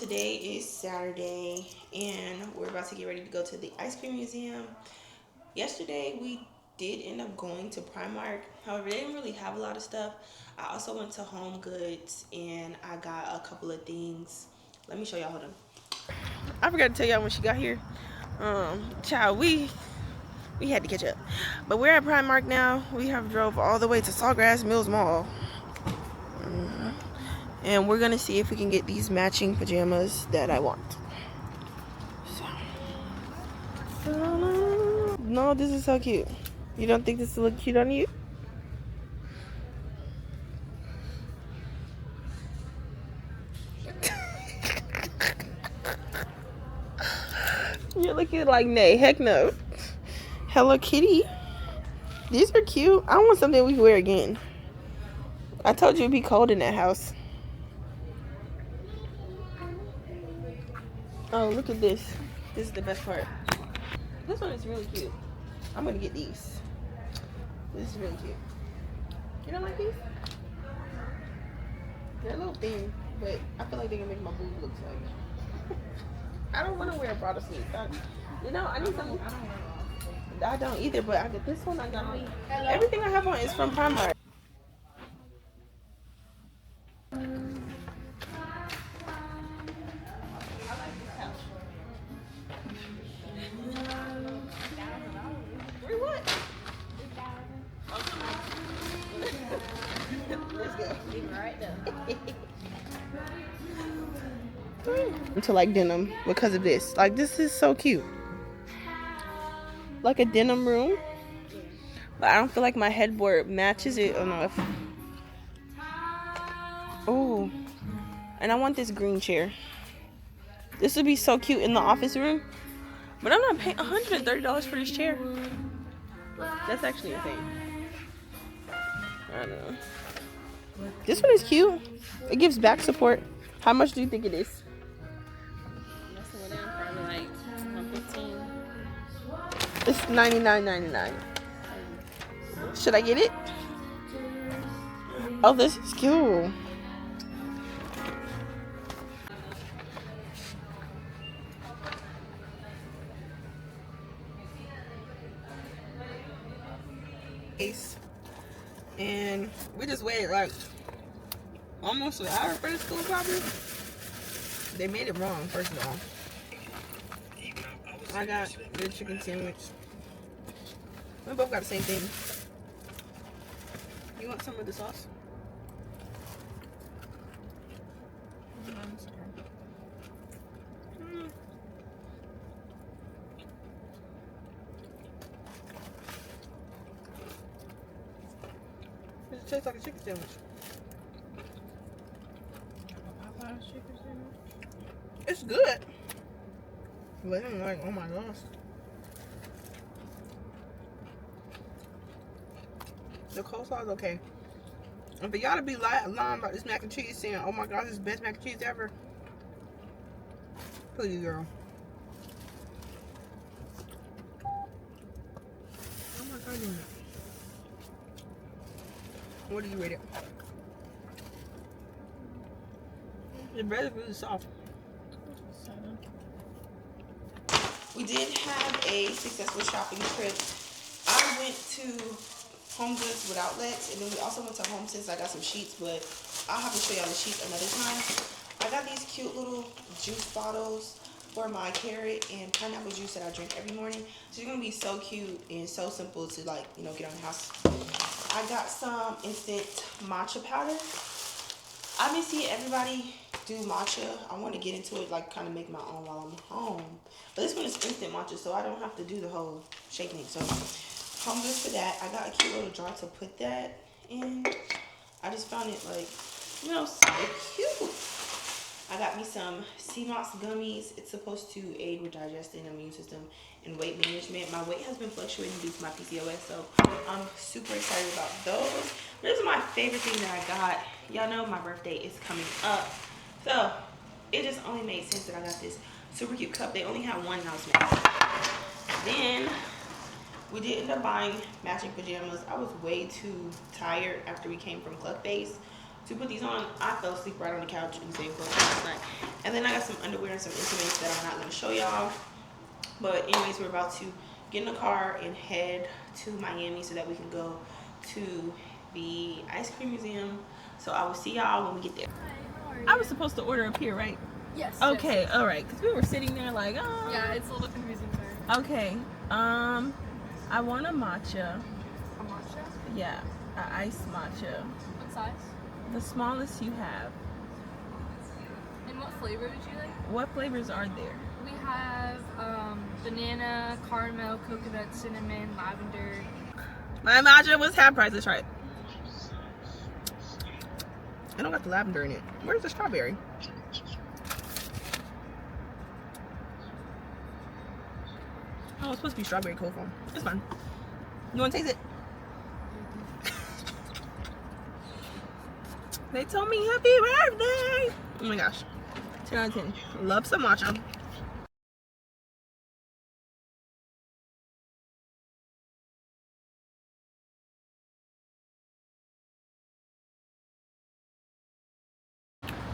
today is Saturday and we're about to get ready to go to the ice cream museum. Yesterday we did end up going to Primark. However, they didn't really have a lot of stuff. I also went to Home Goods and I got a couple of things. Let me show y'all. Hold on. I forgot to tell y'all when she got here. Child, we had to catch up. But we're at Primark now. We have drove all the way to Sawgrass Mills Mall. And we're gonna see if we can get these matching pajamas that I want. So. No, this is so cute. You don't think this will look cute on you? You're looking like nay. Heck no. Hello Kitty. These are cute. I want something we can wear again. I told you it'd be cold in that house. Oh, look at this. This is the best part. This one is really cute. I'm gonna get these. This is really cute. You don't like these? They're a little thin, but I feel like they can make my boobs look tight. I don't want to wear a bra sleeve. You know, I need something. I don't either, but I get this one. I got on. Everything I have on is from Primark. To like denim because of this. Like, this is so cute. Like a denim room, but I don't feel like my headboard matches it enough. Oh, and I want this green chair. This would be so cute in the office room, but I'm not paying $130 for this chair. That's actually a thing. I don't know. This one is cute. It gives back support. How much do you think it is? It's $99.99. Should I get it? Oh, this is cute. And we just waited like almost an hour for the school probably. They made it wrong, first of all. I got the chicken sandwich. We both got the same thing. You want some of the sauce? It tastes like a chicken sandwich. It's good. But I'm like, oh my gosh. The coleslaw is okay. And for y'all to be lying about this mac and cheese saying, oh my gosh, this is the best mac and cheese ever. Please, girl. Oh my god. What do you rate it? The bread is really soft. We did have a successful shopping trip. I went to Home Goods with outlets, and then we also went to Home Sense. I got some sheets, but I'll have to show y'all the sheets another time. I got these cute little juice bottles for my carrot and pineapple juice that I drink every morning. So it's gonna be so cute and so simple to, like, you know, get on the house. I got some instant matcha powder. I've been seeing everybody do matcha. I want to get into it, like, kind of make my own while I'm home. But this one is instant matcha, so I don't have to do the whole shake thing. So Home Goods for that. I got a cute little jar to put that in. I just found it, like, you know, so cute. I got me some sea moss gummies. It's supposed to aid with digesting, immune system, and weight management. My weight has been fluctuating due to my PCOS, so I'm super excited about those. This is my favorite thing that I got. Y'all know my birthday is coming up, so it just only made sense that I got this super cute cup. They only had one house made. Then we did end up buying matching pajamas. I was way too tired after we came from Cluckface. to put these on. I fell asleep right on the couch in the same clothes last night. And then I got some underwear and some intimates that I'm not going to show y'all. But anyways, we're about to get in the car and head to Miami so that we can go to the ice cream museum. So I will see y'all when we get there. I was supposed to order up here, right? Yes. Okay, yes. all right. Because we were sitting there like, oh. Yeah, it's a little confusing. Okay. I want a matcha. A matcha? Yeah, an iced matcha. What size? The smallest you have. And what flavor would you like? What flavors are there? We have banana, caramel, coconut, cinnamon, lavender. My matcha was half price. Let's try it. I don't got the lavender in it. Where's the strawberry? Oh, it's supposed to be strawberry cold foam. It's fine. You want to taste it? They told me happy birthday. Oh my gosh. 10 out of 10. Love some matcha.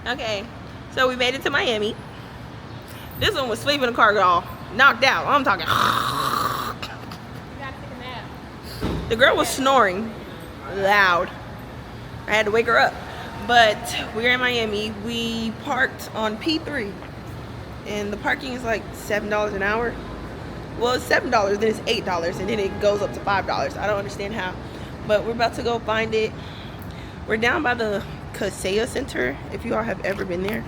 Okay, so we made it to Miami. This one was sleeping in the car, y'all. Knocked out. I'm talking. You gotta take a nap. The girl was snoring loud. I had to wake her up. But we're in Miami. We parked on P3. And the parking is like $7 an hour. Well, it's $7, then it's $8, and then it goes up to $5. I don't understand how. But we're about to go find it. We're down by the Kaseya Center, if you all have ever been there.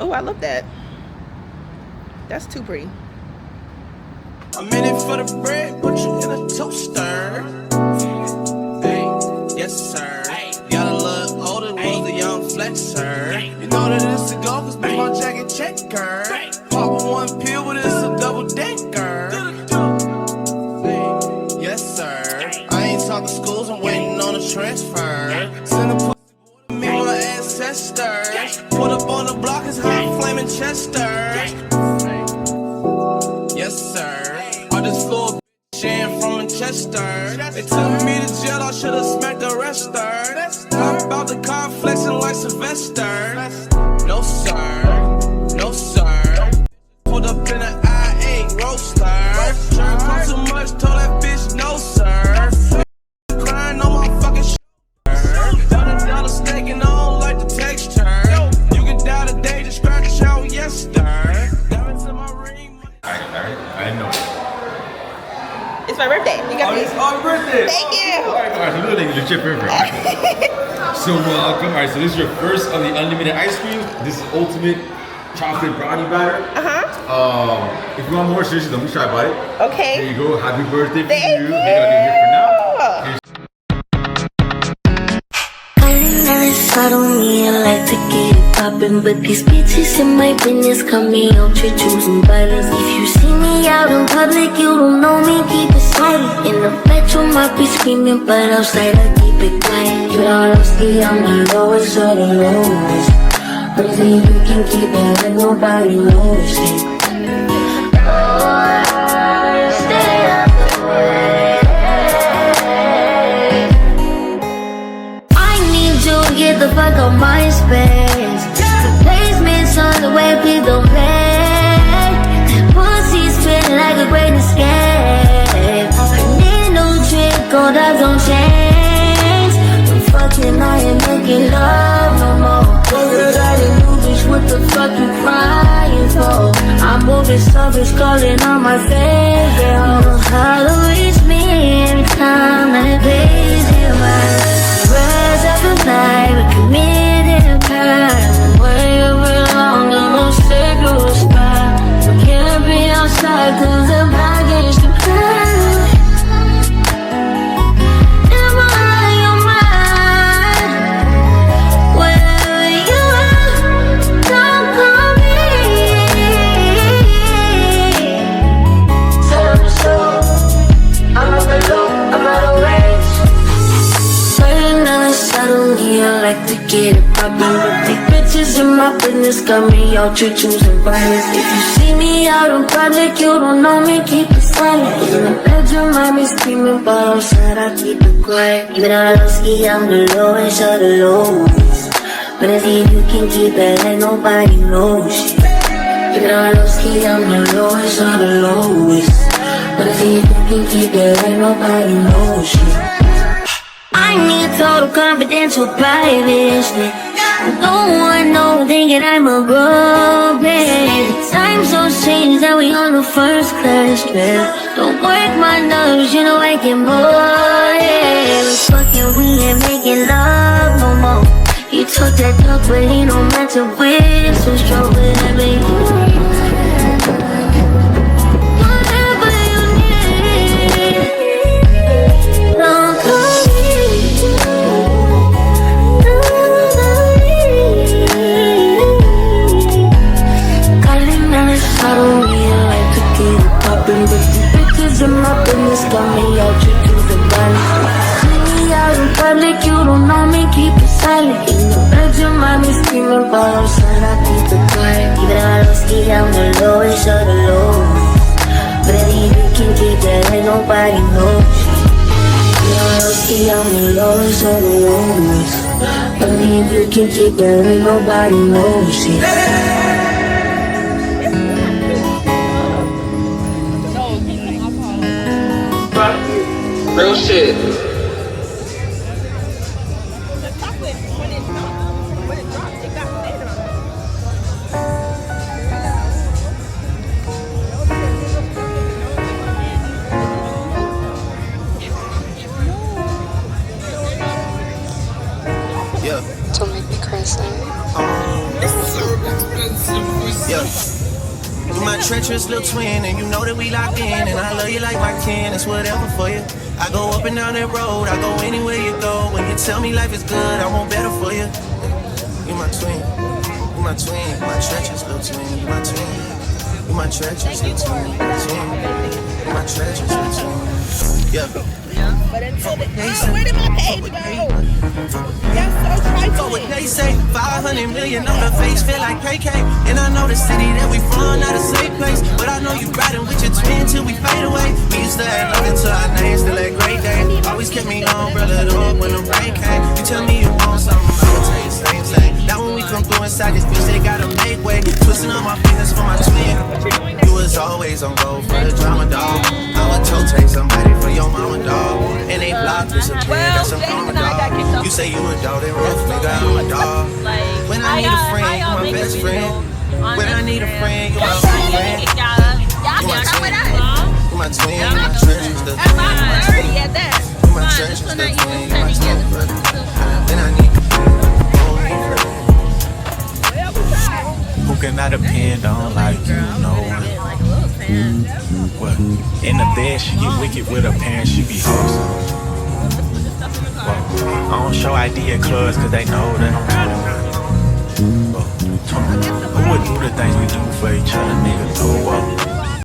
Oh, I love that. That's too pretty. I'm in it for the bread, put you in a toaster. Hey, yes sir. Got a little older, was a young flexer. You know that it's a go, cause make my jacket checker. Pop one pill, but it's a double decker. Yes sir. I ain't talking schools, I'm waiting on a transfer. Send a pussy to me, my ancestors. Put up on the block, it's hot flaming Chester. Yes, sir. I just flew a bitch from Manchester. They took me to jail, I should've smacked the rester. I'm about to car flexing like Sylvester. No, sir. No, sir. Pulled up in an I-8 roaster. Trying to pump too much, told that bitch no, sir. Crying on my fucking shoulder. $100 steak and I don't like the texture. You can die today, just scratch out, yes, sir. Dive into my ring. Alright, I didn't know that. It's my birthday. You got me. It's my birthday! Thank you! Alright, so this is like legit birthday. So welcome. Alright, so this is your first of the unlimited ice cream. This is ultimate chocolate brownie batter. If you want more, seriously, don't be shy about it. Okay. There you go. Happy birthday for Thank you. you. We're gonna leave here for now. Here's I don't need like to get it poppin', but these bitches in my business cut me out, you're choosing violence. If you see me out in public, you don't know me, keep it silent. In the bedroom, I be screaming, but outside I keep it quiet. You don't see I'm the lowest of the lowest. Crazy, you can keep it like nobody knows it. Stay out the way. Get the fuck out my space. The basement's on the way, please don't play. Pussy spin like a great escape. I need no trick, gold eyes on chains. I'm fucking, I ain't making love no more. Girl, got a new bitch, what the fuck you crying for? I'm moving savage, calling on my favorite hoe. How to reach me every time that it plays in my rise up at night, we committed a crime. Way over long, the most sacred spot. We can't be outside cause the baggage to pack. Am I on your mind? Wherever you are, don't call me. Tell me so, I'm up the loop, I'm out of range. I don't hear, I like to get it poppin', but these bitches in my business got me out, you choosing violence. If you see me out in public, you don't know me, keep it silent. In the bedroom, I be screaming, but outside I keep it quiet. Even though I low ski, I'm the lowest of the lowest. But if you can keep it, ain't nobody knows shit. Even though I low ski, I'm the lowest of the lowest. But if you can keep it, ain't nobody knows shit. I need total confidential privacy. No one knows, thinking I'm a robot. Time so strange that we on the first class trip. Don't work my nerves, you know I get more. Yeah, we're fucking, we ain't making love no more. You took that talk, but he don't match up with. So strong with that baby. Whatever you need, don't call me. I don't really like to get it poppin', but these bitches in my business got me out to do the violence. See me out in public, you don't know me, keep it silent. In the bedroom, I be screaming, but outside I keep it quiet. Even though I low ski, I'm the lowest of the lowest. But if you can keep that, ain't nobody knows. Even though I low ski, I'm the lowest of the lowest. But if you can keep that, ain't nobody knows. Real shit. The chocolate, when it dropped, it got bigger. Yeah. Don't make me cry, son. Yeah. You my treacherous little twin, and you know that we locked in, and I love you like my kin. It's whatever for you. I go up and down that road, I go anywhere you go. When you tell me life is good, I want better for you. You my twin, you my twin, my treacherous little twin. You my twin, you my treacherous little twin. You my treacherous little twin. Yeah. But until the where did my page go? That's so So what trifling. they say, 500 million on the face, feel like KK. And I know the city that we from, not a safe place. But I know you riding with your twin till we fade away. We used to have nothing till our names, still a great day. Always kept me on, brother, up when the rain came. You tell me you want something, I'ma tell you same thing. Now when we come through inside this bitch, they gotta make way. Twisting on my fingers for my twin. You was always on go for the drama, dog. I would toe take somebody for your mama, dog. And they blocked disappear, that's some karma, dog. You say you a dog, they rough, nigga, I'm a dog. When I need a friend, you my best friend. When I need a friend, you my best friend. You my twin, you my twin, you my treasures, the twin. You my treasures, the twin, you my twin, brother. When I need a friend, who can I depend on like you know it? What? In the bed, she get wicked with her parents, she be wholesome. Well, I don't show ID at clubs cause they know that I'm who would do the things we do for each other, nigga? No,